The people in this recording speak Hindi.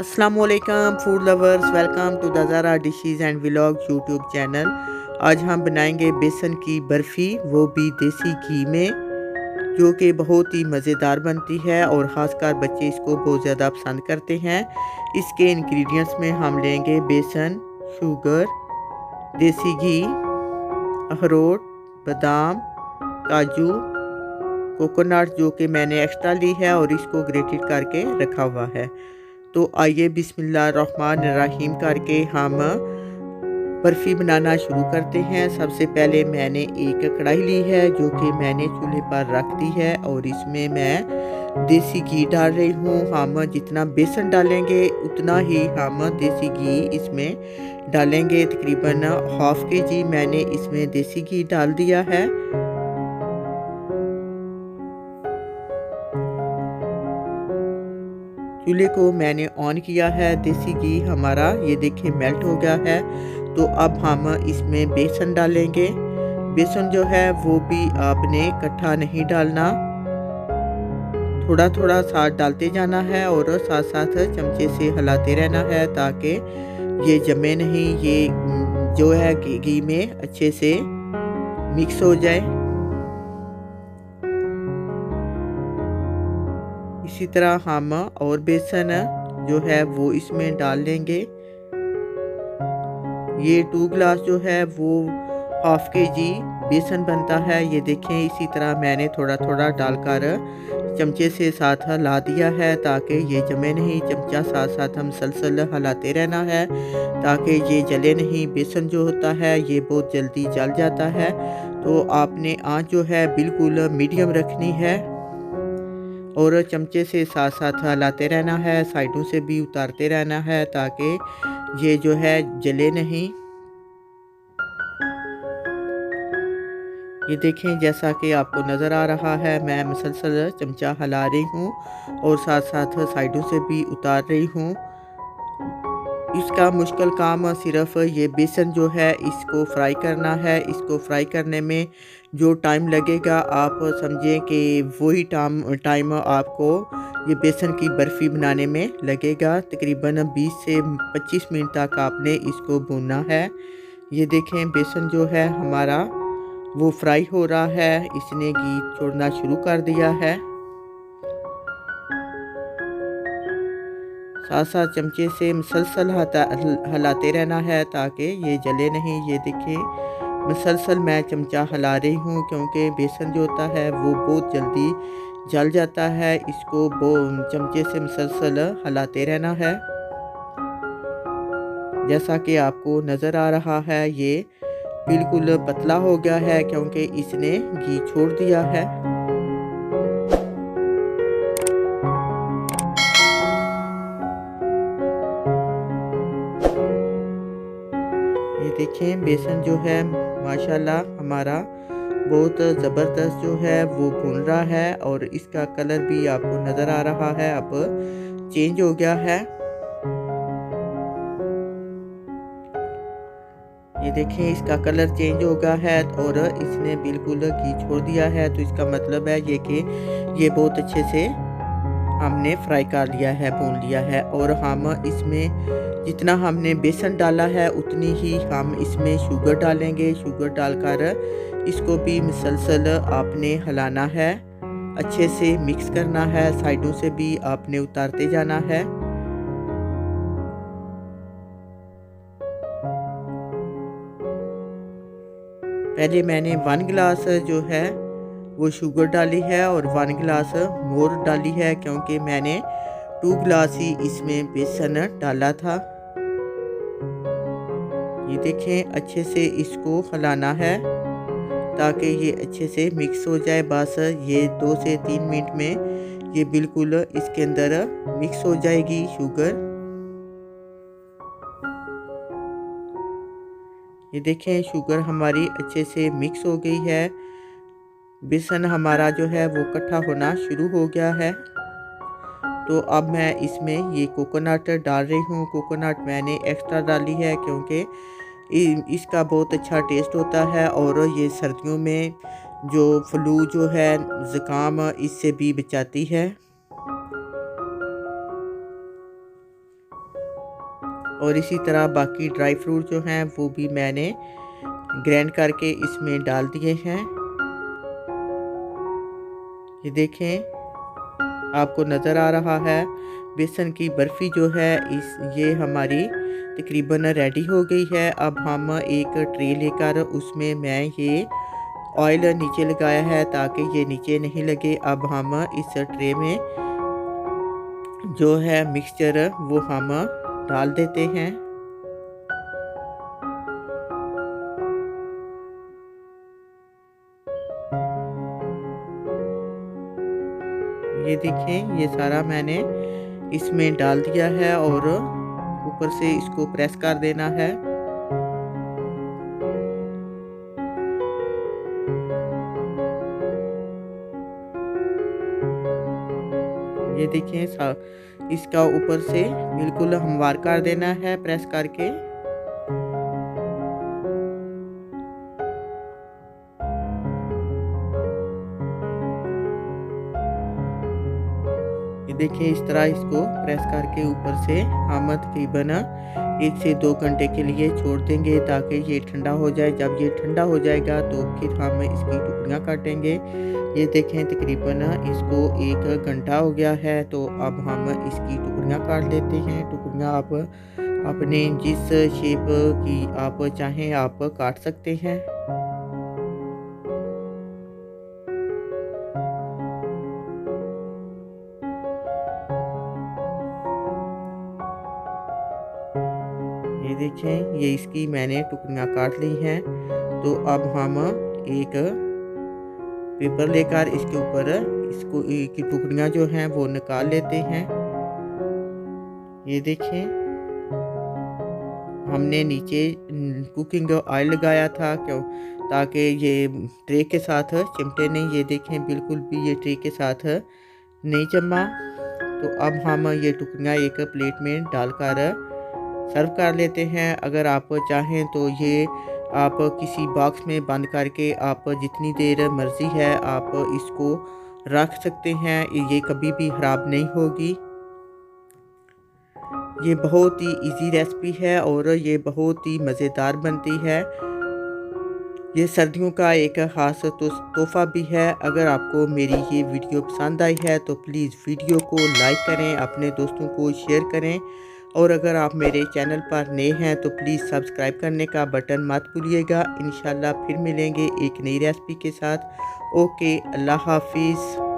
अस्सलामुअलैकुम food lovers, welcome to the Zara dishes and vlog YouTube channel. आज हम बनाएंगे बेसन की बर्फ़ी, वो भी देसी घी में, जो कि बहुत ही मज़ेदार बनती है और ख़ासकर बच्चे इसको बहुत ज़्यादा पसंद करते हैं। इसके इंग्रेडिएंट्स में हम लेंगे बेसन, शुगर, देसी घी, अखरोट, बादाम, काजू, कोकोनट जो कि मैंने एक्स्ट्रा ली है और इसको ग्रेटेड करके रखा हुआ है। तो आइए बिस्मिल्लाहिर्रहमानिर्रहीम करके हम बर्फ़ी बनाना शुरू करते हैं। सबसे पहले मैंने एक कढ़ाई ली है जो कि मैंने चूल्हे पर रख दी है और इसमें मैं देसी घी डाल रही हूँ। हम जितना बेसन डालेंगे उतना ही हम देसी घी इसमें डालेंगे। तकरीबन हाफ़ केजी मैंने इसमें देसी घी डाल दिया है। चूल्हे को मैंने ऑन किया है। देसी घी हमारा ये देखिए मेल्ट हो गया है। तो अब हम इसमें बेसन डालेंगे। बेसन जो है वो भी आपने इकट्ठा नहीं डालना, थोड़ा थोड़ा साथ डालते जाना है और साथ साथ चमचे से हिलाते रहना है ताकि ये जमे नहीं, ये जो है घी में अच्छे से मिक्स हो जाए। इसी तरह हम और बेसन जो है वो इसमें डाल लेंगे। ये 2 गिलास जो है वो हाफ़ केजी बेसन बनता है। ये देखें, इसी तरह मैंने थोड़ा थोड़ा डालकर चमचे से साथ हिला दिया है ताकि ये जमे नहीं। चमचा साथ साथ हम सलसल हिलाते रहना है ताकि ये जले नहीं। बेसन जो होता है ये बहुत जल्दी जल जाता है। तो आपने आँच जो है बिल्कुल मीडियम रखनी है और चमचे से साथ साथ हिलाते रहना है, साइडों से भी उतारते रहना है ताकि ये जो है जले नहीं। ये देखें, जैसा कि आपको नज़र आ रहा है, मैं मुसलसल चमचा हिला रही हूँ और साथ साथ साइडों से भी उतार रही हूँ। इसका मुश्किल काम सिर्फ ये बेसन जो है इसको फ्राई करना है। इसको फ्राई करने में जो टाइम लगेगा आप समझें कि वही टाइम आपको ये बेसन की बर्फ़ी बनाने में लगेगा। तकरीबन 20 से 25 मिनट तक आपने इसको भूनना है। ये देखें, बेसन जो है हमारा वो फ्राई हो रहा है, इसने घी छोड़ना शुरू कर दिया है। साथ साथ चमचे से मुसलसल हिलाते रहना है ताकि ये जले नहीं। ये देखिए, मुसलसल मैं चमचा हिला रही हूँ क्योंकि बेसन जो होता है वो बहुत जल्दी जल जाता है। इसको चमचे से मुसलसल हिलाते रहना है। जैसा कि आपको नज़र आ रहा है, ये बिल्कुल पतला हो गया है क्योंकि इसने घी छोड़ दिया है। ये देखें, बेसन जो है माशाल्लाह हमारा बहुत ज़बरदस्त जो है वो भून रहा है और इसका कलर भी आपको नज़र आ रहा है, अब चेंज हो गया है। ये देखें, इसका कलर चेंज हो गया है और इसने बिल्कुल घी छोड़ दिया है। तो इसका मतलब है ये कि ये बहुत अच्छे से हमने फ्राई कर लिया है, भून लिया है। और हम इसमें जितना हमने बेसन डाला है उतनी ही हम इसमें शुगर डालेंगे। शुगर डालकर इसको भी मुसलसल आपने हिलाना है, अच्छे से मिक्स करना है, साइडों से भी आपने उतारते जाना है। पहले मैंने 1 गिलास जो है वो शुगर डाली है और 1 गिलास मोर डाली है क्योंकि मैंने 2 गिलास ही इसमें बेसन डाला था। ये देखें, अच्छे से इसको हिलाना है ताकि ये अच्छे से मिक्स हो जाए। बस ये 2 से 3 मिनट में ये बिल्कुल इसके अंदर मिक्स हो जाएगी शुगर। ये देखें, शुगर हमारी अच्छे से मिक्स हो गई है। बेसन हमारा जो है वो इकट्ठा होना शुरू हो गया है। तो अब मैं इसमें ये कोकोनट डाल रही हूँ। कोकोनट मैंने एक्स्ट्रा डाली है क्योंकि इसका बहुत अच्छा टेस्ट होता है और ये सर्दियों में जो फ्लू जो है, ज़ुकाम, इससे भी बचाती है। और इसी तरह बाकी ड्राई फ्रूट जो हैं वो भी मैंने ग्राइंड करके इसमें डाल दिए हैं। ये देखें, आपको नज़र आ रहा है बेसन की बर्फ़ी जो है ये हमारी तकरीबन रेडी हो गई है। अब हम एक ट्रे लेकर उसमें मैं ये ऑयल नीचे लगाया है ताकि ये नीचे नहीं लगे। अब हम इस ट्रे में जो है मिक्सचर वो हम डाल देते हैं। ये देखें, ये सारा मैंने इसमें डाल दिया है और ऊपर से इसको प्रेस कर देना है। ये देखें, इसका ऊपर से बिल्कुल हमवार कर देना है प्रेस करके। ये देखिए, इस तरह इसको प्रेस करके ऊपर से हम तकरीबन 1 से 2 घंटे के लिए छोड़ देंगे ताकि ये ठंडा हो जाए। जब ये ठंडा हो जाएगा तो फिर हम इसकी टुकड़ियाँ काटेंगे। ये देखें, तकरीबन इसको 1 घंटा हो गया है, तो अब हम इसकी टुकड़ियाँ काट लेते हैं। टुकड़ियाँ आप अपने जिस शेप की आप चाहें आप काट सकते हैं। ये देखें, ये इसकी मैंने टुकड़ियाँ काट ली हैं। तो अब हम एक पेपर लेकर इसके ऊपर इसको की टुकड़ियाँ जो हैं वो निकाल लेते हैं। ये देखें, हमने नीचे कुकिंग ऑयल लगाया था क्यों, ताकि ये ट्रे के साथ चिमटे नहीं। ये देखें, बिल्कुल भी ये ट्रे के साथ नहीं जमा। तो अब हम ये टुकड़ियाँ एक प्लेट में डालकर सर्व कर लेते हैं। अगर आप चाहें तो ये आप किसी बॉक्स में बंद करके आप जितनी देर मर्ज़ी है आप इसको रख सकते हैं। ये कभी भी ख़राब नहीं होगी। ये बहुत ही इजी रेसिपी है और ये बहुत ही मज़ेदार बनती है। ये सर्दियों का एक ख़ास तोहफ़ा भी है। अगर आपको मेरी ये वीडियो पसंद आई है तो प्लीज़ वीडियो को लाइक करें, अपने दोस्तों को शेयर करें और अगर आप मेरे चैनल पर नए हैं तो प्लीज़ सब्सक्राइब करने का बटन मत भूलिएगा। इंशाल्लाह फिर मिलेंगे एक नई रेसिपी के साथ। ओके, अल्लाह हाफिज़।